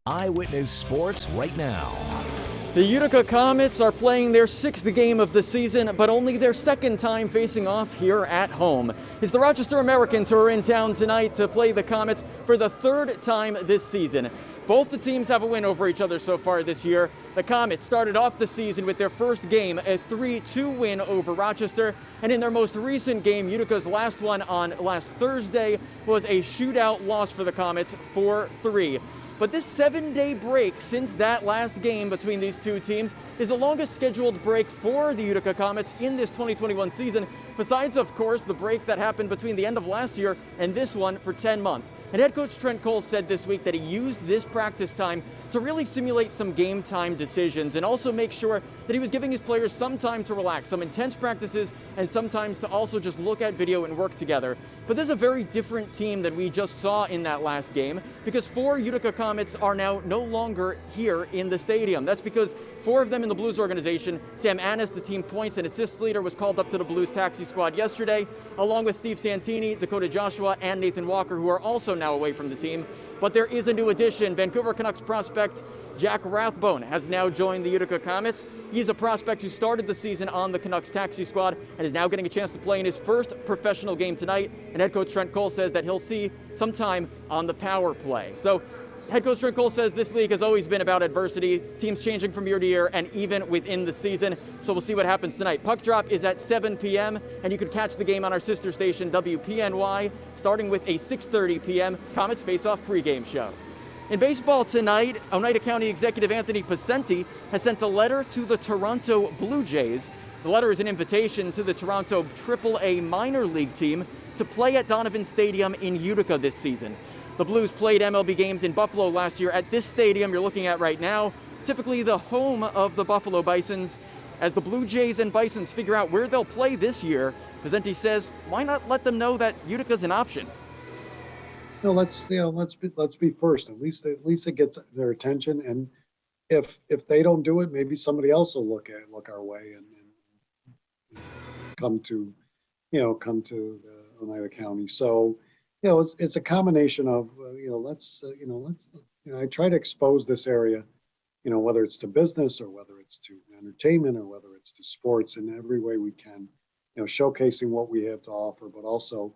Eyewitness Sports right now. The Utica Comets are playing their 6th game of the season, but only their 2nd time facing off here at home. It's the Rochester Americans who are in town tonight to play the Comets for the 3rd time this season. Both the teams have a win over each other so far this year. The Comets started off the season with their first game, a 3-2 win over Rochester. And in their most recent game, Utica's last one on last Thursday, was a shootout loss for the Comets, 4-3. But this 7-day break since that last game between these two teams is the longest scheduled break for the Utica Comets in this 2021 season, besides, of course, the break that happened between the end of last year and this one for 10 months. And head coach Trent Cole said this week that he used this practice time to really simulate some game time decisions and also make sure that he was giving his players some time to relax, some intense practices, and sometimes to also just look at video and work together. But this is a very different team than we just saw in that last game, because 4 Utica Comets are now no longer here in the stadium. That's because 4 of them in the Blues organization, Sam Annis, the team points and assists leader, was called up to the Blues taxi squad yesterday, along with Steve Santini, Dakota Joshua, and Nathan Walker, who are also now away from the team. But there is a new addition. Vancouver Canucks prospect Jack Rathbone has now joined the Utica Comets. He's a prospect who started the season on the Canucks taxi squad and is now getting a chance to play in his first professional game tonight. And head coach Trent Cole says that he'll see some time on the power play. So head coach Trent Cole says this league has always been about adversity, teams changing from year to year and even within the season. So we'll see what happens tonight. Puck drop is at 7 p.m. and you can catch the game on our sister station WPNY, starting with a 6:30 p.m. Comets face-off pregame show. In baseball tonight, Oneida County Executive Anthony Pacenti has sent a letter to the Toronto Blue Jays. The letter is an invitation to the Toronto AAA minor league team to play at Donovan Stadium in Utica this season. The Blues played MLB games in Buffalo last year at this stadium you're looking at right now, typically the home of the Buffalo Bisons. As the Blue Jays and Bisons figure out where they'll play this year, Pacenti says, why not let them know that Utica's an option? No, let's be first. At least it gets their attention, and if they don't do it, maybe somebody else will look our way and come to the Oneida County. So it's a combination of I try to expose this area, whether it's to business or whether it's to entertainment or whether it's to sports in every way we can, showcasing what we have to offer, but also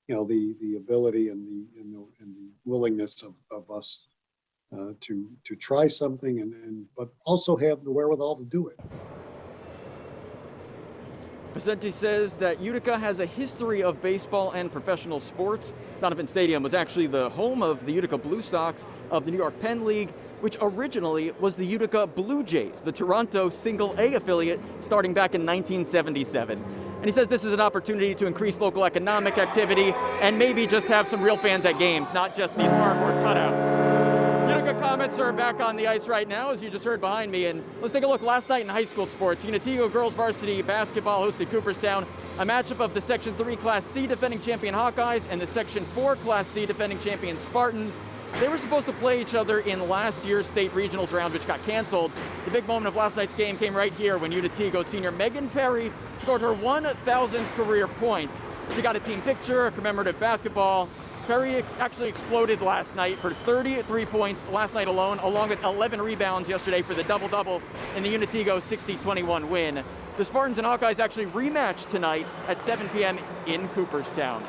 the ability and the willingness of us to try something but also have the wherewithal to do it. Pacenti says that Utica has a history of baseball and professional sports. Donovan Stadium was actually the home of the Utica Blue Sox of the New York Penn League, which originally was the Utica Blue Jays, the Toronto Single-A affiliate, starting back in 1977. And he says this is an opportunity to increase local economic activity and maybe just have some real fans at games, not just these cardboard cutouts. Utica Comets are back on the ice right now, as you just heard behind me. And let's take a look last night in high school sports. Unitigo girls varsity basketball hosted Cooperstown, a matchup of the Section 3 Class C defending champion Hawkeyes and the Section 4 Class C defending champion Spartans. They were supposed to play each other in last year's state regionals round, which got canceled. The big moment of last night's game came right here when Unitigo senior Megan Perry scored her 1,000th career point. She got a team picture, a commemorative basketball. Perry actually exploded last night for 33 points last night alone, along with 11 rebounds yesterday for the double-double in the Unitigo 60-21 win. The Spartans and Hawkeyes actually rematch tonight at 7 p.m. in Cooperstown.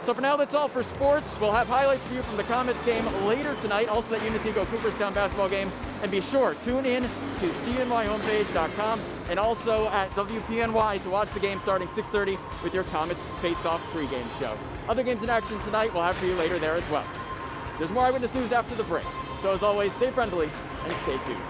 So for now, that's all for sports. We'll have highlights for you from the Comets game later tonight, also that Unitigo Cooperstown basketball game. And be sure, tune in to cnyhomepage.com and also at WPNY to watch the game starting 6:30 with your Comets face-off pregame show. Other games in action tonight we'll have for you later there as well. There's more Eyewitness News after the break. So as always, stay friendly and stay tuned.